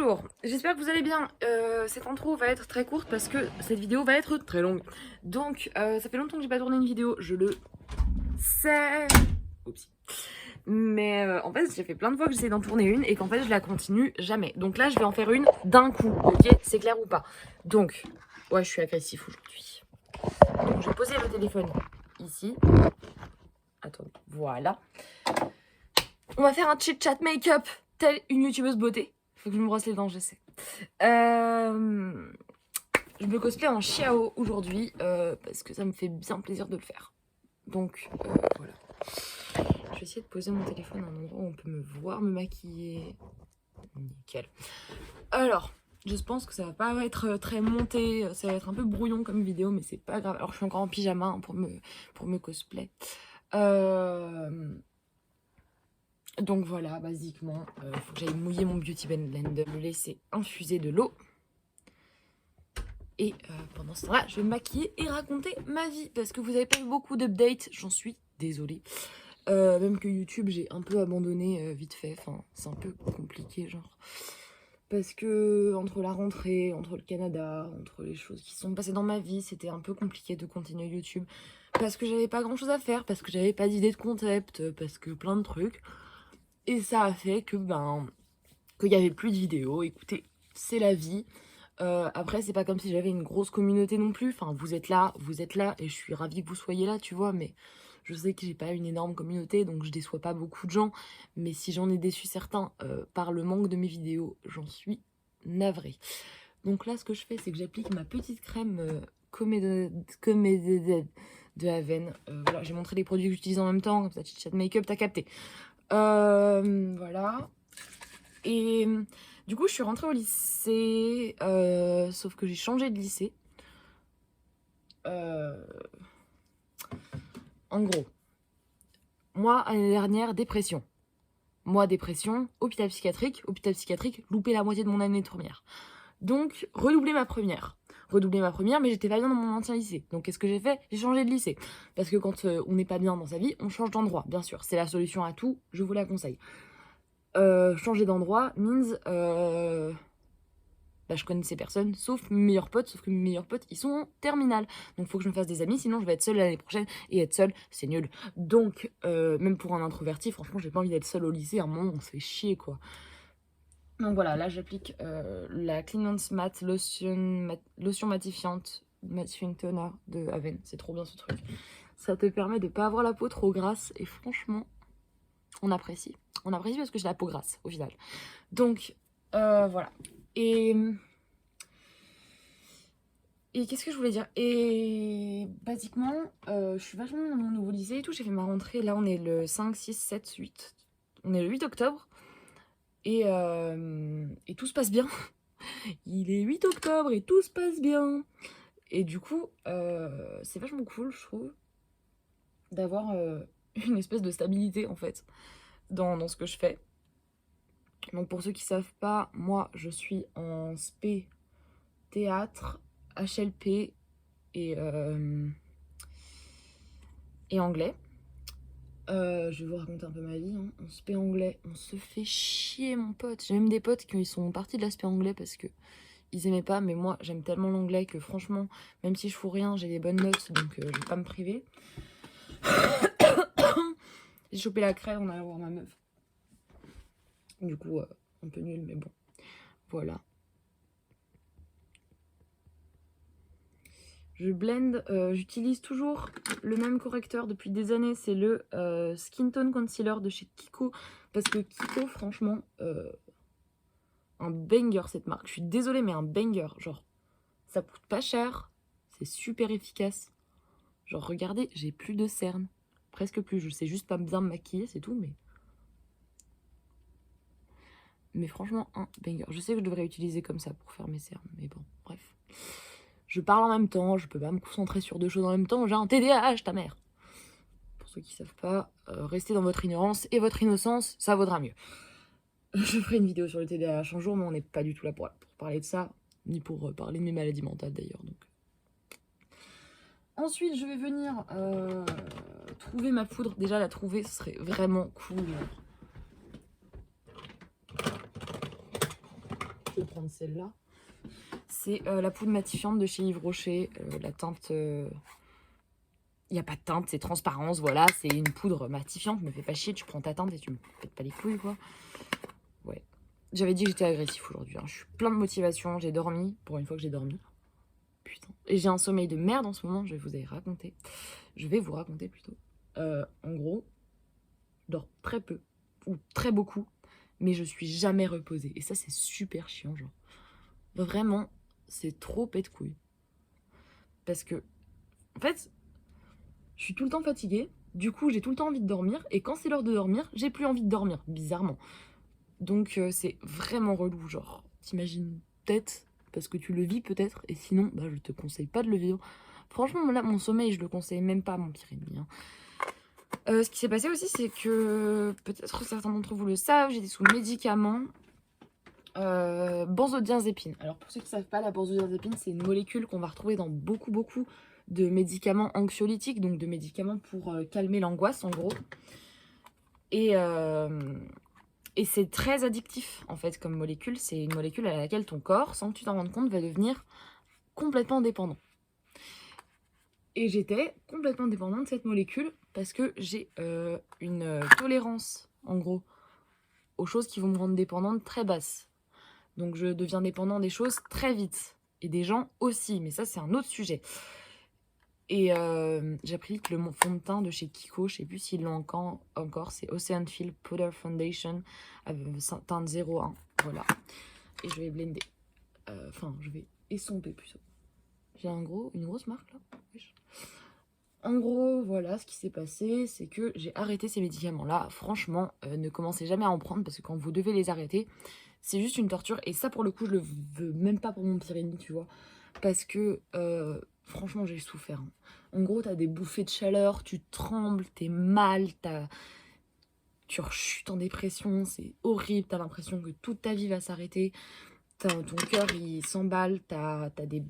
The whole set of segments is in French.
Bonjour, j'espère que vous allez bien. Cette intro va être très courte parce que cette vidéo va être très longue. Donc, ça fait longtemps que j'ai pas tourné une vidéo, je le sais. Oups. Mais en fait, j'ai fait plein de fois que j'essaie d'en tourner une et qu'en fait, je la continue jamais. Donc là, je vais en faire une d'un coup, ok? C'est clair ou pas? Donc, ouais, je suis agressif aujourd'hui. Donc, je vais poser le téléphone ici. Attends, voilà. On va faire un chit-chat make-up, telle une youtubeuse beauté. Faut que je me brosse les dents, je sais. Je me cosplay en Xiao aujourd'hui parce que ça me fait bien plaisir de le faire. Donc voilà. Je vais essayer de poser mon téléphone à un endroit où on peut me voir me maquiller. Nickel. Alors, je pense que ça va pas être très monté, ça va être un peu brouillon comme vidéo, mais c'est pas grave. Alors je suis encore en pyjama hein, pour me cosplay. Donc voilà, basiquement, il faut que j'aille mouiller mon Beauty Blender, le laisser infuser de l'eau. Et pendant ce temps-là, je vais me maquiller et raconter ma vie. Parce que vous n'avez pas eu beaucoup d'updates, j'en suis désolée. Même que YouTube, j'ai un peu abandonné vite fait. Enfin, c'est un peu compliqué, genre. Parce que entre la rentrée, entre le Canada, entre les choses qui sont passées dans ma vie, c'était un peu compliqué de continuer YouTube. Parce que j'avais pas grand-chose à faire, parce que j'avais pas d'idée de concept, parce que plein de trucs. Et ça a fait que, qu'il y avait plus de vidéos. Écoutez, c'est la vie. Après, c'est pas comme si j'avais une grosse communauté non plus. Enfin, vous êtes là, et je suis ravie que vous soyez là, tu vois, mais je sais que j'ai pas une énorme communauté, donc je déçois pas beaucoup de gens. Mais si j'en ai déçu certains par le manque de mes vidéos, j'en suis navrée. Donc là, ce que je fais, c'est que j'applique ma petite crème de Haven. Voilà, j'ai montré les produits que j'utilise en même temps, comme ça, chit-chat make-up, t'as capté. Voilà. Et du coup, je suis rentrée au lycée, sauf que j'ai changé de lycée. En gros, moi, l'année dernière, dépression. Moi, dépression, hôpital psychiatrique, loupé la moitié de mon année de première. Donc, redoubler ma première, mais j'étais pas bien dans mon ancien lycée. Donc, qu'est-ce que j'ai fait? J'ai changé de lycée. Parce que quand on n'est pas bien dans sa vie, on change d'endroit, bien sûr. C'est la solution à tout, je vous la conseille. Changer d'endroit means je connaissais personne, sauf mes meilleurs potes, sauf que mes meilleurs potes, ils sont en terminale. Donc, faut que je me fasse des amis, sinon je vais être seule l'année prochaine, et être seule, c'est nul. Donc, même pour un introverti, franchement, j'ai pas envie d'être seule au lycée, à un moment, on se fait chier, quoi. Donc voilà, là, j'applique la Clean & Matte lotion Mattifying Toner de Haven. C'est trop bien, ce truc. Ça te permet de pas avoir la peau trop grasse, et franchement, on apprécie. On apprécie parce que j'ai la peau grasse, au final. Donc, voilà. Et qu'est-ce que je voulais dire? Et basiquement, je suis vachement dans mon nouveau lycée et tout. J'ai fait ma rentrée. Là, on est le 5, 6, 7, 8. On est le 8 octobre. Et tout se passe bien. Il est 8 octobre et tout se passe bien. Et du coup, c'est vachement cool, je trouve, d'avoir une espèce de stabilité, en fait, dans ce que je fais. Donc, pour ceux qui savent pas, moi, je suis en spé théâtre, HLP et anglais. Je vais vous raconter un peu ma vie. Hein. En spé anglais, on se fait chier, mon pote. J'ai même des potes qui sont partis de l'aspect anglais parce que ils aimaient pas, mais moi, j'aime tellement l'anglais que franchement, même si je fous rien, j'ai des bonnes notes, donc je vais pas me priver. J'ai chopé la crève en allant voir ma meuf. Du coup, un peu nul, mais bon. Voilà. Je blende, j'utilise toujours le même correcteur depuis des années, c'est le Skin Tone Concealer de chez Kiko. Parce que Kiko, franchement, un banger cette marque. Je suis désolée, mais un banger. Genre, ça coûte pas cher, c'est super efficace. Genre, regardez, j'ai plus de cernes. Presque plus, je sais juste pas bien me maquiller, c'est tout, mais... Mais franchement, un banger. Je sais que je devrais utiliser comme ça pour faire mes cernes, mais bon, bref. Je parle en même temps, je peux pas me concentrer sur deux choses en même temps, j'ai un TDAH, ta mère. Pour ceux qui savent pas, restez dans votre ignorance et votre innocence, ça vaudra mieux. Je ferai une vidéo sur le TDAH un jour, mais on n'est pas du tout là pour parler de ça, ni pour parler de mes maladies mentales d'ailleurs. Donc. Ensuite, je vais venir trouver ma poudre. Déjà, la trouver, ce serait vraiment cool. peux prendre celle-là. C'est la poudre matifiante de chez Yves Rocher. La teinte... Il n'y a pas de teinte, c'est transparence, voilà. C'est une poudre matifiante, me fais pas chier. Tu prends ta teinte et tu me pètes pas les couilles, quoi. Ouais. J'avais dit que j'étais agressif aujourd'hui. Hein. Je suis plein de motivation. J'ai dormi. Pour une fois que j'ai dormi. Putain. Et j'ai un sommeil de merde en ce moment. Je vais vous raconter. Je vais vous raconter plutôt. En gros, je dors très peu. Ou très beaucoup. Mais je suis jamais reposée. Et ça, c'est super chiant, genre. Vraiment, c'est trop pète couille. Parce que, en fait, je suis tout le temps fatiguée. Du coup, j'ai tout le temps envie de dormir. Et quand c'est l'heure de dormir, j'ai plus envie de dormir, bizarrement. Donc, c'est vraiment relou. Genre, t'imagines peut-être, parce que tu le vis peut-être. Et sinon, bah, je te conseille pas de le vivre. Franchement, là, mon sommeil, je le conseille même pas à mon pire ennemi. Hein. Ce qui s'est passé aussi, c'est que, peut-être certains d'entre vous le savent, j'étais sous médicaments. Benzodiazépine. Alors pour ceux qui ne savent pas, la benzodiazépine, c'est une molécule qu'on va retrouver dans beaucoup de médicaments anxiolytiques, donc de médicaments pour calmer l'angoisse en gros. Et c'est très addictif en fait comme molécule. C'est une molécule à laquelle ton corps, sans que tu t'en rendes compte, va devenir complètement dépendant. Et j'étais complètement dépendante de cette molécule parce que j'ai une tolérance en gros aux choses qui vont me rendre dépendante très basse. Donc je deviens dépendant des choses très vite. Et des gens aussi. Mais ça, c'est un autre sujet. Et j'ai appris que le fond de teint de chez Kiko, je sais plus s'ils l'ont encore, c'est Ocean Field Powder Foundation. Teinte 01. Voilà. Et je vais blender. Enfin, je vais estomper plutôt. J'ai une grosse marque là. En gros, voilà, ce qui s'est passé, c'est que j'ai arrêté ces médicaments-là. Franchement, ne commencez jamais à en prendre parce que quand vous devez les arrêter, c'est juste une torture. Et ça, pour le coup, je le veux même pas pour mon pire ennemi, tu vois. Parce que, franchement, j'ai souffert. Hein. En gros, t'as des bouffées de chaleur, tu trembles, t'es mal, tu rechutes en dépression, c'est horrible. T'as l'impression que toute ta vie va s'arrêter. Ton cœur, il s'emballe, t'as des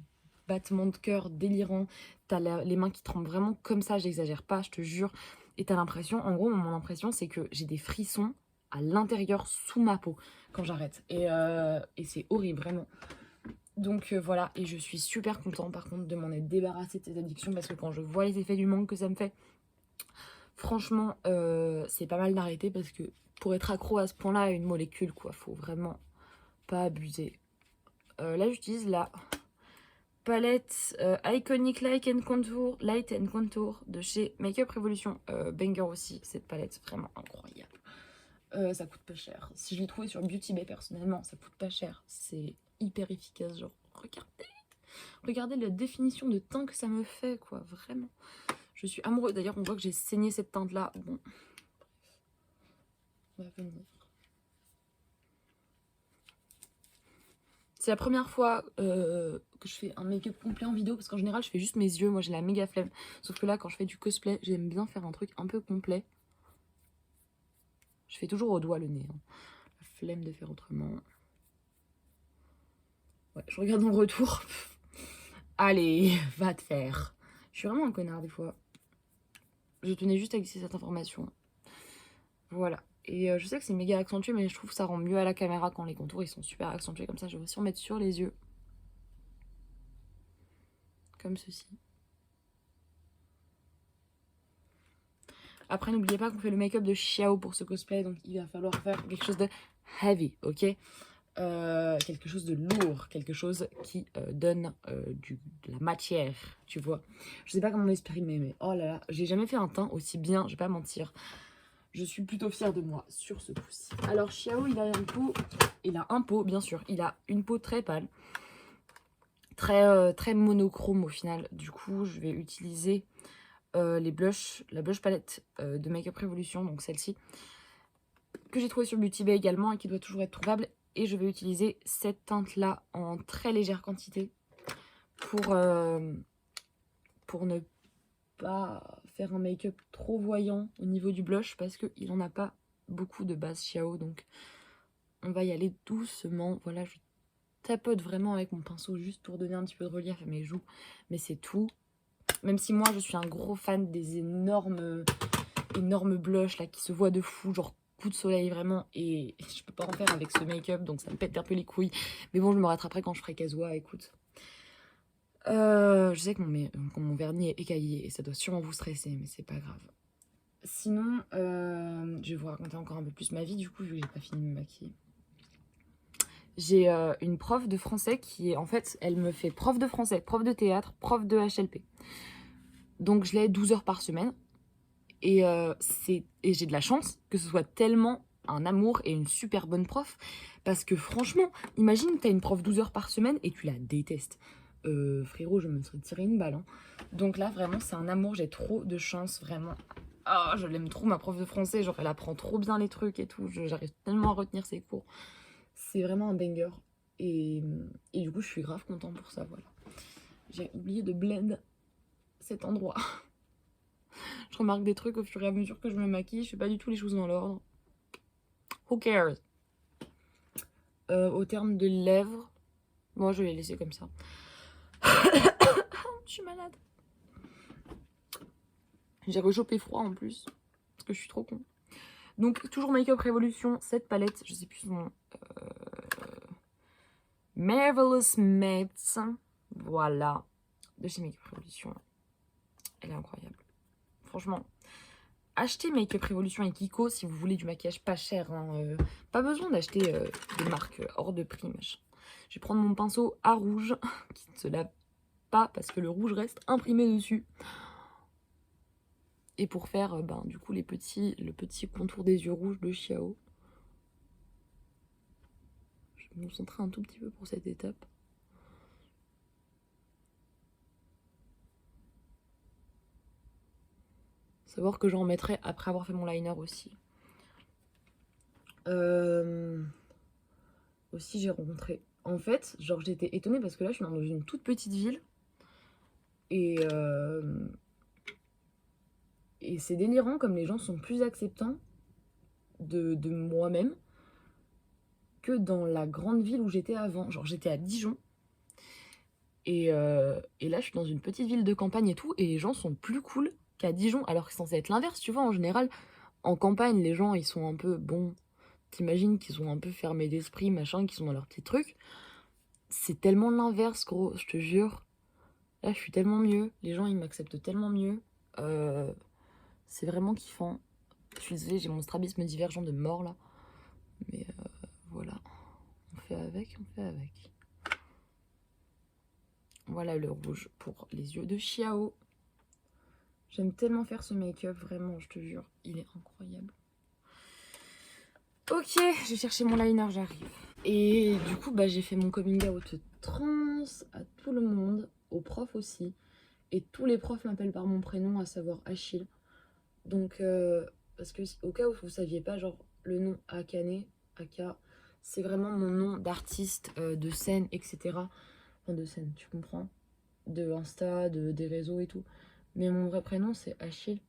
battements de cœur délirants. T'as les mains qui tremblent vraiment comme ça, j'exagère pas, je te jure. Et t'as l'impression, en gros, mon impression, c'est que j'ai des frissons à l'intérieur, sous ma peau, quand j'arrête. Et c'est horrible, vraiment. Donc voilà, et je suis super contente, par contre, de m'en être débarrassée de cette addiction, parce que quand je vois les effets du manque que ça me fait, franchement, c'est pas mal d'arrêter, parce que pour être accro à ce point-là à une molécule, quoi, faut vraiment pas abuser. Là, j'utilise la palette Iconic Light and Contour de chez Makeup Revolution. Banger aussi, cette palette, vraiment incroyable. Ça coûte pas cher. Si je l'ai trouvé sur Beauty Bay personnellement, ça coûte pas cher. C'est hyper efficace, genre regardez la définition de teint que ça me fait, quoi, vraiment. Je suis amoureuse. D'ailleurs, on voit que j'ai saigné cette teinte-là. Bon, on va venir. C'est la première fois que je fais un make-up complet en vidéo, parce qu'en général, je fais juste mes yeux. Moi, j'ai la méga flemme. Sauf que là, quand je fais du cosplay, j'aime bien faire un truc un peu complet. Je fais toujours au doigt le nez. Hein. La flemme de faire autrement. Ouais, je regarde dans le retour. Allez, va te faire. Je suis vraiment un connard des fois. Je tenais juste à glisser cette information. Voilà. Et je sais que c'est méga accentué, mais je trouve que ça rend mieux à la caméra quand les contours ils sont super accentués. Comme ça, je vais aussi en mettre sur les yeux. Comme ceci. Après, n'oubliez pas qu'on fait le make-up de Xiao pour ce cosplay. Donc, il va falloir faire quelque chose de heavy, ok quelque chose de lourd. Quelque chose qui donne de la matière, tu vois. Je sais pas comment m'exprimer, mais oh là là. J'ai jamais fait un teint aussi bien, je vais pas mentir. Je suis plutôt fière de moi sur ce coup-ci. Alors, Xiao, il a un pot, bien sûr. Il a une peau très pâle. Très monochrome au final. Du coup, je vais utiliser la blush palette de Makeup Revolution, donc celle-ci, que j'ai trouvée sur Beauty Bay également et qui doit toujours être trouvable. Et je vais utiliser cette teinte-là en très légère quantité pour ne pas faire un make-up trop voyant au niveau du blush parce qu'il n'en a pas beaucoup de base Xiao. Donc, on va y aller doucement. Voilà, je tapote vraiment avec mon pinceau juste pour donner un petit peu de relief à mes joues. Mais c'est tout. Même si moi, je suis un gros fan des énormes blushs là qui se voient de fou. Genre coup de soleil vraiment et je peux pas en faire avec ce make-up donc ça me pète un peu les couilles. Mais bon, je me rattraperai quand je ferai Kazoa, écoute. Je sais que mon vernis est écaillé et ça doit sûrement vous stresser, mais c'est pas grave. Sinon, je vais vous raconter encore un peu plus ma vie du coup, vu que j'ai pas fini de me maquiller. J'ai une prof de français qui est, en fait, elle me fait prof de français, prof de théâtre, prof de HLP. Donc je l'ai 12 heures par semaine. Et j'ai de la chance que ce soit tellement un amour et une super bonne prof. Parce que franchement, imagine, t'as une prof 12 heures par semaine et tu la détestes. Frérot, je me serais tiré une balle. Hein. Donc là, vraiment, c'est un amour. J'ai trop de chance, vraiment. Oh, je l'aime trop, ma prof de français. Genre, elle apprend trop bien les trucs et tout. J'arrive tellement à retenir ses cours. C'est vraiment un banger. Et du coup, je suis grave contente pour ça, voilà. J'ai oublié de blend cet endroit. Je remarque des trucs au fur et à mesure que je me maquille. Je fais pas du tout les choses dans l'ordre. Who cares? Au terme de lèvres, moi je vais les laisser comme ça. Je suis malade. J'ai rechopé froid en plus. Parce que je suis trop con. Donc toujours Make-up Revolution, cette palette, je sais plus son nom. Marvelous Mattes. Voilà. De chez Make-up Revolution. Elle est incroyable. Franchement. Achetez Make-up Revolution et Kiko si vous voulez du maquillage pas cher. Hein. Pas besoin d'acheter des marques hors de prix. Machin. Je vais prendre mon pinceau à rouge qui ne se lave pas parce que le rouge reste imprimé dessus. Et pour faire du coup le petit contour des yeux rouges de Xiao. Je vais me concentrer un tout petit peu pour cette étape. Savoir que j'en mettrai après avoir fait mon liner aussi. Aussi j'ai rencontré... En fait, genre j'étais étonnée parce que là je suis dans une toute petite ville. Et c'est délirant comme les gens sont plus acceptants de moi-même que dans la grande ville où j'étais avant. Genre j'étais à Dijon. Et là je suis dans une petite ville de campagne et tout. Et les gens sont plus cool qu'à Dijon. Alors que c'est censé être l'inverse, tu vois. En général, en campagne, les gens ils sont un peu... Bon, t'imagines qu'ils sont un peu fermés d'esprit, machin, qu'ils sont dans leur petit truc. C'est tellement l'inverse, gros, je te jure. Là je suis tellement mieux. Les gens ils m'acceptent tellement mieux. C'est vraiment kiffant. Je suis désolée, j'ai mon strabisme divergent de mort là. Mais voilà. On fait avec, on fait avec. Voilà le rouge pour les yeux de Xiao. J'aime tellement faire ce make-up, vraiment, je te jure. Il est incroyable. Ok, je vais chercher mon liner, j'arrive. Et du coup, j'ai fait mon coming out trans à tout le monde, aux profs aussi. Et tous les profs m'appellent par mon prénom, à savoir Achille. Donc, parce que au cas où vous saviez pas, genre, le nom Akane, Aka, c'est vraiment mon nom d'artiste, de scène, etc. Enfin, de scène, tu comprends? De Insta, des réseaux et tout. Mais mon vrai prénom, c'est Achille.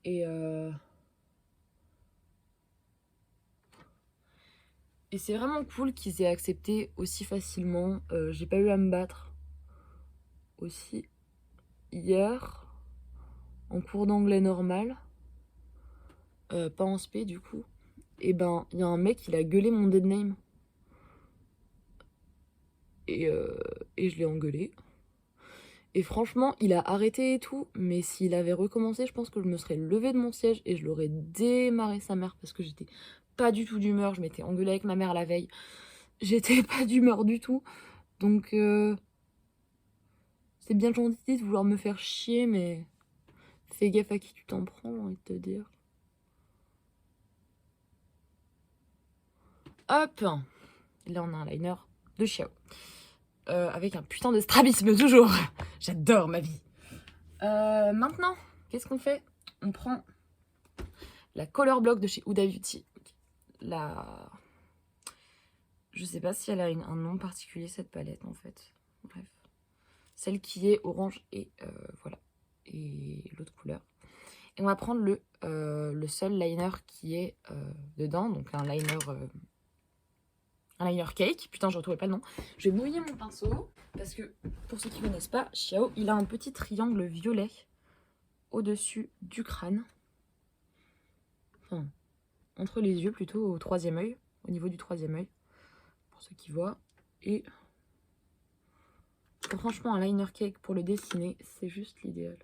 Et c'est vraiment cool qu'ils aient accepté aussi facilement. J'ai pas eu à me battre. Aussi, hier, en cours d'anglais normal, pas en spé du coup, et il y a un mec, il a gueulé mon dead name. Et je l'ai engueulé. Et franchement, il a arrêté et tout, mais s'il avait recommencé, je pense que je me serais levée de mon siège et je l'aurais démarré sa mère parce que j'étais pas du tout d'humeur. Je m'étais engueulée avec ma mère la veille. J'étais pas d'humeur du tout. Donc, c'est bien gentil de vouloir me faire chier, mais fais gaffe à qui tu t'en prends, j'ai envie de te dire. Hop! Là, on a un liner de Xiao. Avec un putain de strabisme, toujours. J'adore ma vie. Maintenant, qu'est-ce qu'on fait? On prend la Color Block de chez Huda Beauty. Je sais pas si elle a un nom particulier, cette palette, en fait. Bref. Celle qui est orange et voilà. Et l'autre couleur. Et on va prendre le seul liner qui est dedans. Donc un liner cake. Putain, je retrouvais pas le nom. Je vais mouiller mon pinceau. Parce que, pour ceux qui ne connaissent pas, Xiao, il a un petit triangle violet au-dessus du crâne. Enfin, entre les yeux plutôt, au troisième œil. Au niveau du troisième œil. Pour ceux qui voient. Et franchement, un liner cake pour le dessiner, c'est juste l'idéal.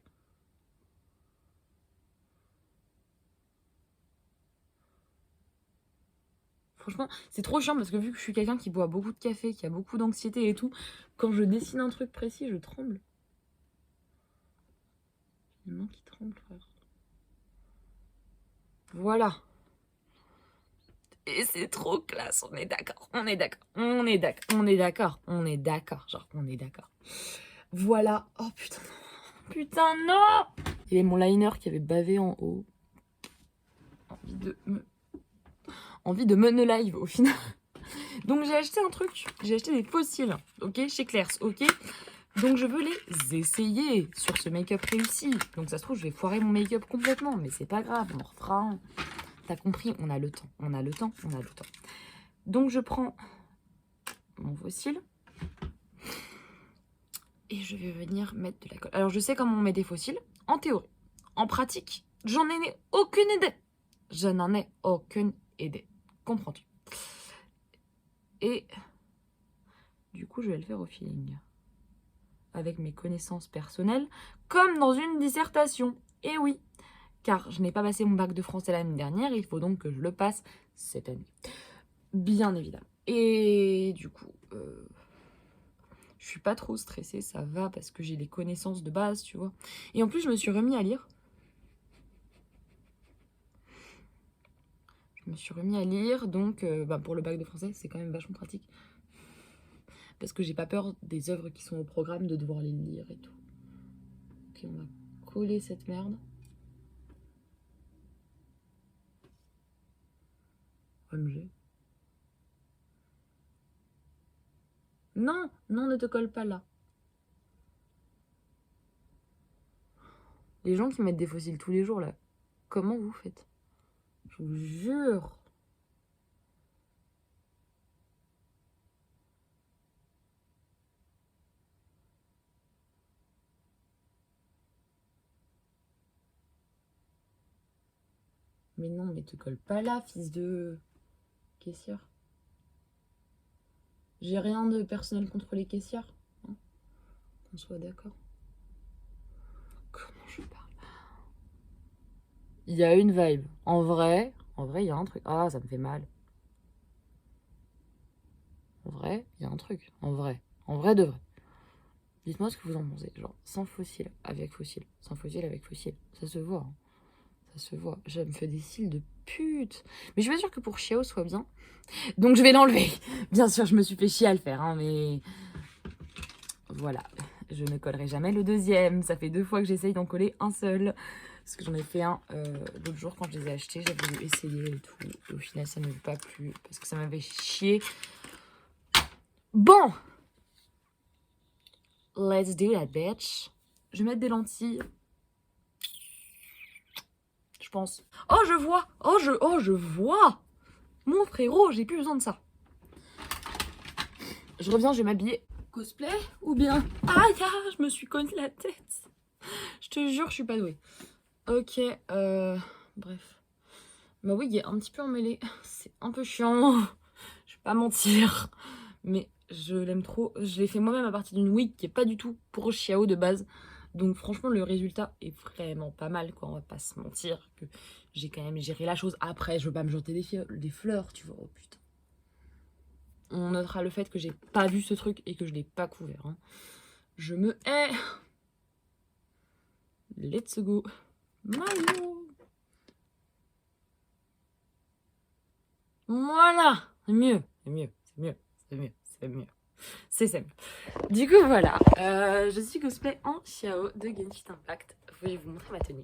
Franchement, c'est trop chiant parce que vu que je suis quelqu'un qui boit beaucoup de café, qui a beaucoup d'anxiété et tout, quand je dessine un truc précis, je tremble. J'ai les mains qui tremblent, frère. Voilà. Et c'est trop classe, on est d'accord, on est d'accord, on est d'accord, on est d'accord, on est d'accord, genre on est d'accord. Voilà. Oh putain, non. Putain, non. Il y avait mon liner qui avait bavé en haut. Envie de me live au final. Donc j'ai acheté un truc, j'ai acheté des fossiles, ok, chez Claire's, ok. Donc je veux les essayer sur ce make-up réussi. Donc ça se trouve, je vais foirer mon make-up complètement, mais c'est pas grave, on en refera un. T'as compris, on a le temps, on a le temps, on a le temps. Donc je prends mon fossile et je vais venir mettre de la colle. Alors je sais comment on met des fossiles, en théorie. En pratique, j'en ai aucune idée. Je n'en ai aucune idée. Comprends-tu? Et du coup, je vais le faire au feeling. Avec mes connaissances personnelles, comme dans une dissertation. Et oui, car je n'ai pas passé mon bac de français l'année dernière, il faut donc que je le passe cette année. Bien évidemment. Et du coup, je suis pas trop stressée, ça va, parce que j'ai les connaissances de base, tu vois. Et en plus, je me suis remis à lire. Donc pour le bac de français, c'est quand même vachement pratique. Parce que j'ai pas peur des œuvres qui sont au programme de devoir les lire et tout. Ok, on va coller cette merde. OMG. Non, non, ne te colle pas là. Les gens qui mettent des fossiles tous les jours là, comment vous faites? Je vous jure. Mais non, mais te colle pas là, fils de caissière. J'ai rien de personnel contre les caissières. Hein, qu'on soit d'accord. Comment je parle? Il y a une vibe. En vrai, il y a un truc. Ah, ça me fait mal. En vrai, il y a un truc. En vrai de vrai. Dites-moi ce que vous en pensez. Genre, sans fossile, avec fossile. Sans fossile, avec fossile. Ça se voit. Hein. Ça se voit. Je me fais des cils de pute. Mais je suis pas sûre que pour Chiao soit bien. Donc je vais l'enlever. Bien sûr, je me suis fait chier à le faire. Hein, mais voilà. Je ne collerai jamais le deuxième. Ça fait 2 fois que j'essaye d'en coller un seul. Parce que j'en ai fait un l'autre jour quand je les ai achetés. J'avais voulu essayer et tout. Et au final, ça ne m'avait pas plu. Parce que ça m'avait chié. Bon. Let's do that, bitch. Je vais mettre des lentilles. Je pense. Oh, je vois. Oh, je vois. Mon frérot, j'ai plus besoin de ça. Je reviens, je vais m'habiller. Cosplay ou bien... Aïe, je me suis cogné la tête. Je te jure, je suis pas douée. Ok, bref. Ma wig est un petit peu emmêlée. C'est un peu chiant. Je vais pas mentir. Mais je l'aime trop. Je l'ai fait moi-même à partir d'une wig qui est pas du tout pour Chiao de base. Donc franchement, le résultat est vraiment pas mal, quoi. On va pas se mentir que j'ai quand même géré la chose. Après, je veux pas me jeter des fleurs, tu vois. Oh putain. On notera le fait que j'ai pas vu ce truc et que je l'ai pas couvert. Hein. Je me hais. Let's go. Mario. Voilà. C'est mieux. C'est mieux. C'est mieux. C'est mieux. C'est mieux. C'est simple. Du coup, voilà. Je suis cosplay en Xiao de Genshin Impact. Je vais vous montrer ma tenue.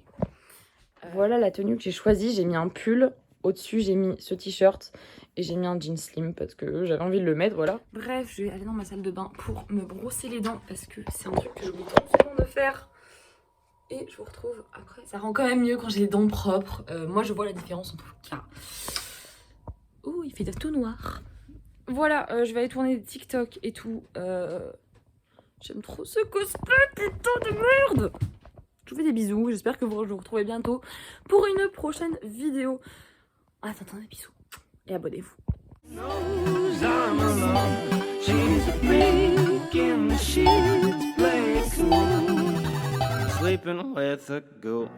Voilà la tenue que j'ai choisie. J'ai mis un pull. Au-dessus, j'ai mis ce t-shirt. Et j'ai mis un jean slim parce que j'avais envie de le mettre, voilà. Bref, je vais aller dans ma salle de bain pour me brosser les dents. Parce que c'est un truc que j'oublie trop souvent de faire. Et je vous retrouve après. Ça rend quand même mieux quand j'ai les dents propres. Moi, je vois la différence en tout cas. Ouh, il fait tout noir. Voilà, je vais aller tourner des TikTok et tout. J'aime trop ce cosplay, putain de merde. Je vous fais des bisous, j'espère que vous vous retrouvez bientôt pour une prochaine vidéo. attendez, bisous. Et abonnez-vous. I'm alone. She's making the sheets play cool. Sleeping with a ghoul.